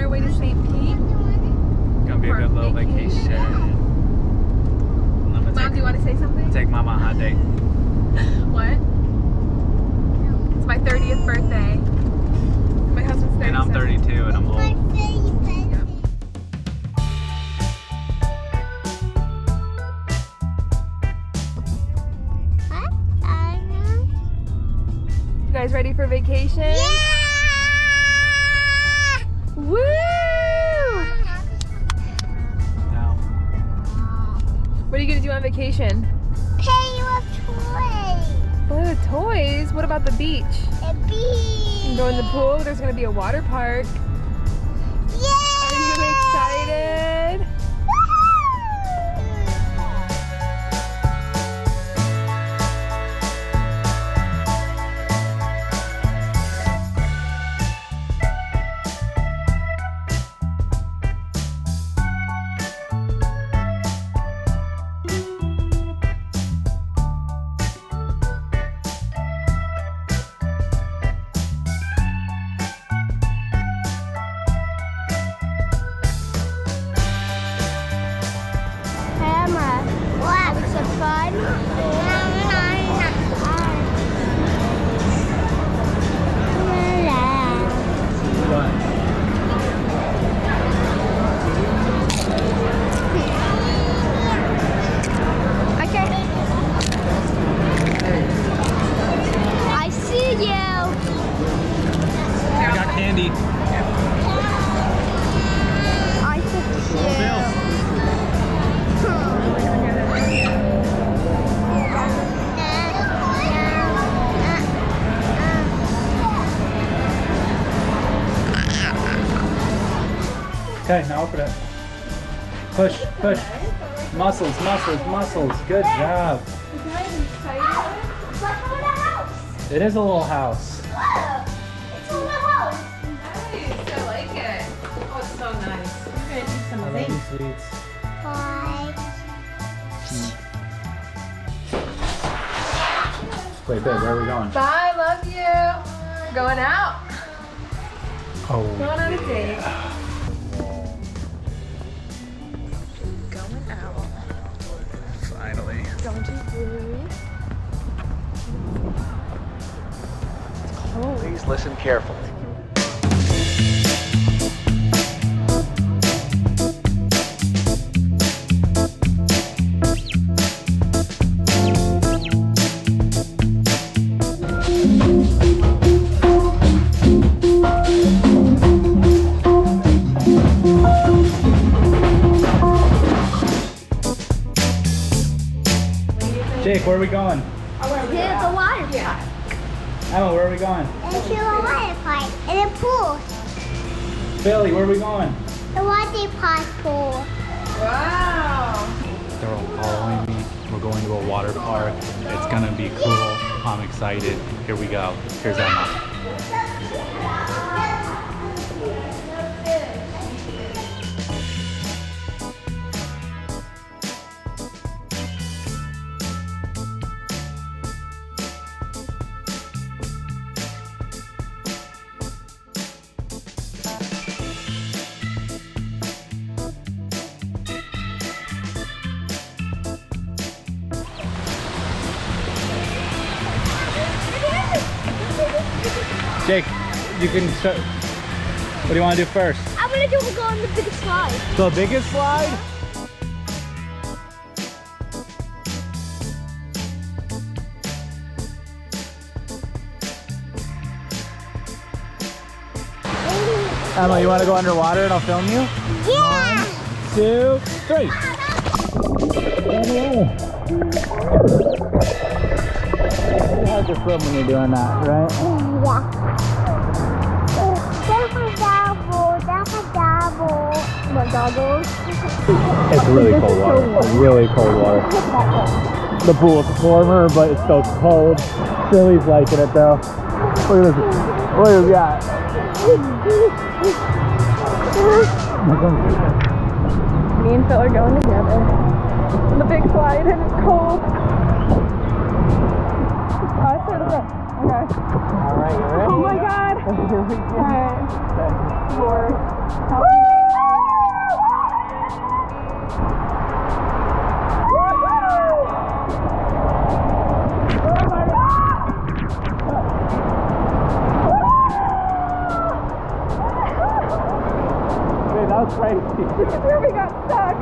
our way to St. Pete. Gonna be a good little vacation. Mom, do you want to say something? Take Mama on a hot date. What? It's my 30th birthday. My husband's 37. And I'm 32 and I'm old. You guys ready for vacation? Yeah! Woo! No. What are you gonna do on vacation? Play with toys. Play with toys? What about the beach? The beach. You can go in the pool. There's gonna be a water park. Yeah! Are you excited? Okay, now open it. Push, push. Muscles, muscles, muscles. Good job. You guys excited? It is a little house. It's a little house. Nice. I like it. Oh, it's so nice. You're gonna do some I love these sweets. Bye. Wait, babe, where are we going? Bye, love you. Going out. Oh. Going on a date. Going out. Finally. Going to the brewery. It's cold. Please listen carefully. Jake, where are we going? To the water park. Emma, where are we going? To the water park. And the pool. Billy, where are we going? The water park pool. Wow. They're all following me. We're going to a water park. It's gonna be cool. I'm excited. Here we go. Here's Emma. Jake, you can show. What do you want to do first? I'm gonna go on the biggest slide. The biggest slide? Emma, you want to go underwater and I'll film you? Yeah! 1, 2, 3. You have to swim when you're doing that, right? Yeah. That's a double. What goggles? It's really cold water. Really cold water. The pool is warmer, but it's still cold. Billy's liking it though. Look at this. Look at that. Me and Phil are going together. On the big slide and it's cold. Okay. Alright, you ready? Oh my god. Here we go. Alright. 4. That was crazy. This is where we got stuck.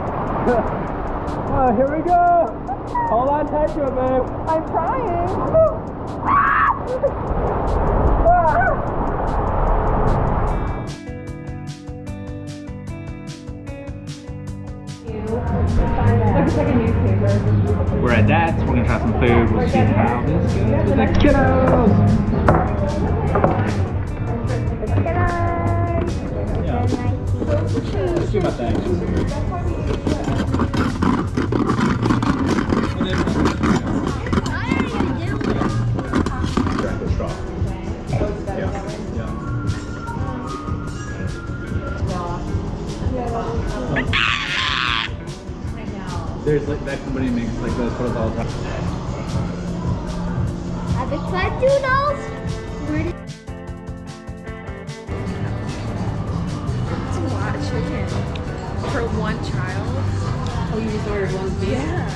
Oh, here we go. Hold on tight to it, babe. I'm trying. Looks like a newspaper. We're at Dad's. We're gonna try some food. We'll see how this goes with the kiddos. Yeah. Let's do my thing. Drink the straw. Yeah. There's like that company makes like those photos all the time. Have you tried noodles? That's a lot of chicken. For one child? Oh, you just ordered one beef? Yeah.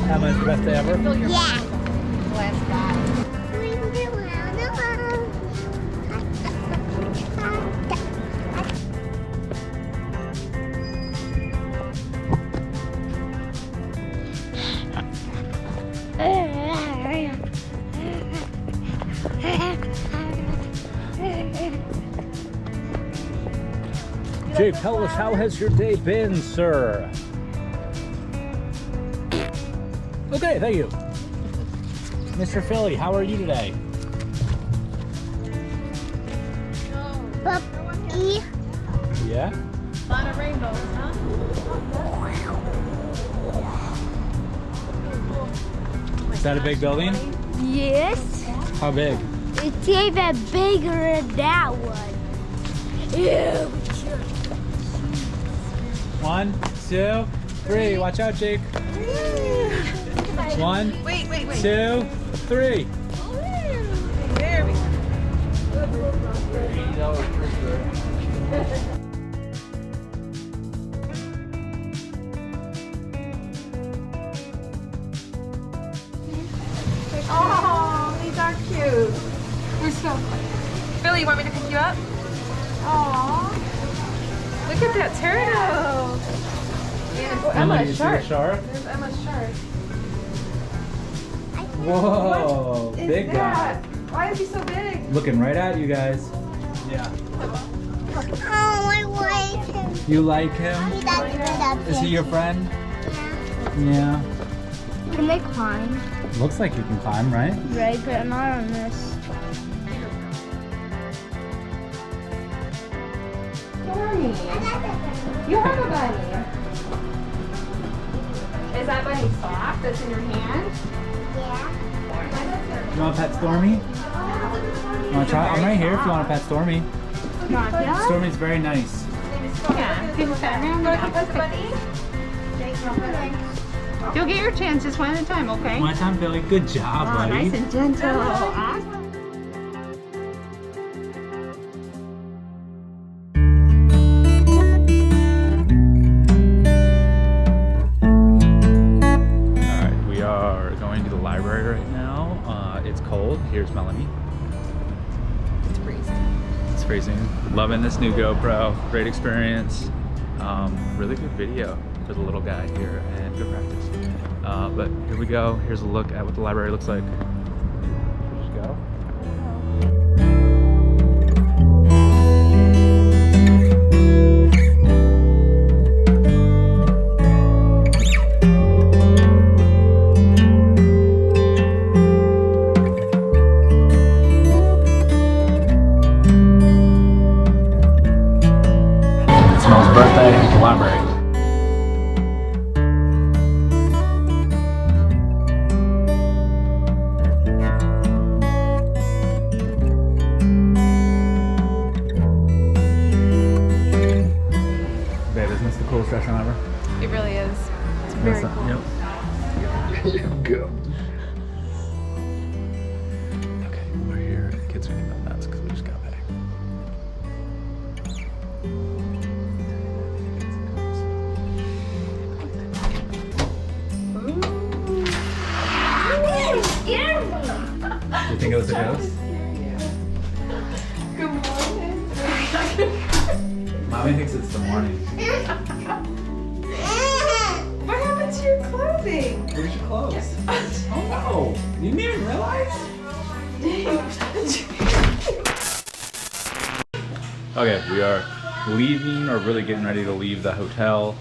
How much the best day ever? Yeah. Last guy. Jake, tell us, how has your day been, sir? Okay, thank you. Mr. Philly, how are you today? Puppy. Yeah? A lot of rainbows, huh? Is that a big building? Yes. How big? It's even bigger than that one. Ew. 1, 2, 3. Watch out, Jake. 1, Wait. 2, 3. There we go. Oh, these are cute. They're so cute. Billy, you want me to pick you up? Aww. Look at that turtle. And Melanie, Emma's you see the shark. shark? There's Emma's shark. Whoa, What is big guy. that? Why is he so big? Looking right at you guys. Yeah. Oh, I like him. You like him? He does that. Is he your friend? Yeah. Can they climb? Looks like you can climb, right? Right, but I'm not on this. Stormy. You have a bunny. Is that bunny soft that's in your hand? Yeah. You want to pet Stormy? You want to try? I'm right here if you want to pet Stormy. Stormy's very nice. Yeah. People turn around. Want to pet the bunny? You'll get your chance just one at a time, okay? One time, Billy. Good job, Oh, buddy. nice and gentle. Awesome. Alright, we are going to the library right now. It's cold. Here's Melanie. It's freezing. It's freezing. Loving this new GoPro. Great experience. Really good video for the little guy here and good practice. But here we go. Here's a look at what the library looks like. Just go. It's Mel's birthday at the library. Very cool. Yep. There you go. Okay, we're here. The kids are getting nuts because we just got back. You think it was a ghost? Good morning. Mommy thinks it's the morning. What happened to your clothing? Where's your clothes? Oh no! You didn't even realize? Okay, we are leaving, or really getting ready to leave the hotel.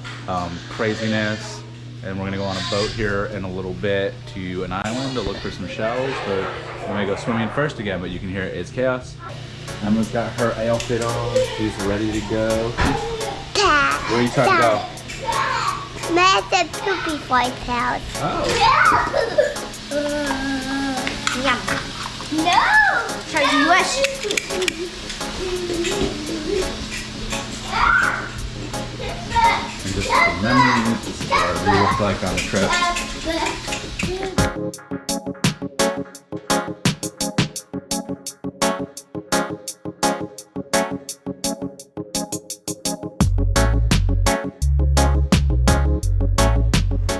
Craziness. And we're gonna go on a boat here in a little bit to an island to look for some shells, but we're gonna go swimming first again, but you can hear it's chaos. Emma's got her outfit on, she's ready to go. Where are you trying to go? Mr. Poopy Boy's house. Oh. Yum. No! Try to wish. And just for memories, this is what our view looked like on the trip.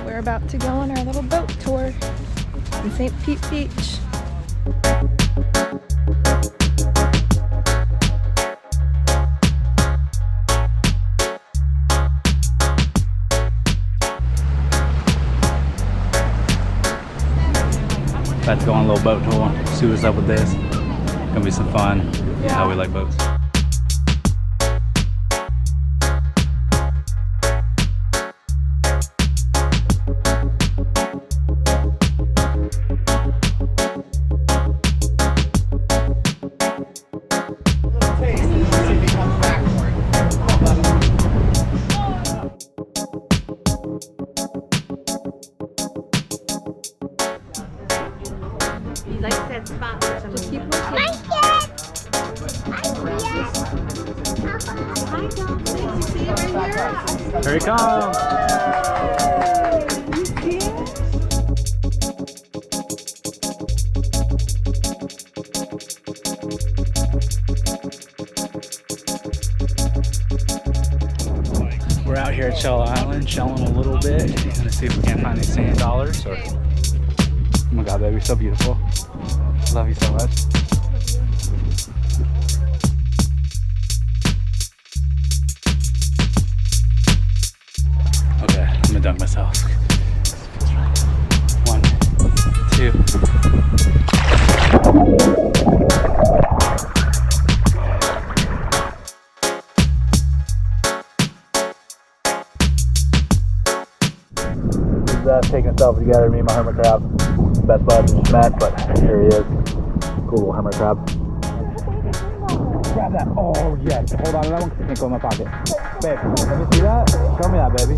We're about to go on our little boat tour in St. Pete Beach. About to go on a little boat tour, see what's up with this. Gonna be some fun. Yeah, how we like boats. Just keep looking. Here he comes! We're out here at Shell Island, shelling a little bit. Gonna see if we can't find any sand dollars. Or... Oh my god, baby, so beautiful. Love you so much. Okay, I'm gonna dunk myself. One, two. Taking a selfie together, me and my hermit crab. Best buds we just met, but here he is. Cool little hermit crab. Grab that. Oh, yes. Hold on to that one because it can't go in my pocket. Babe, let me see that. Show me that, baby.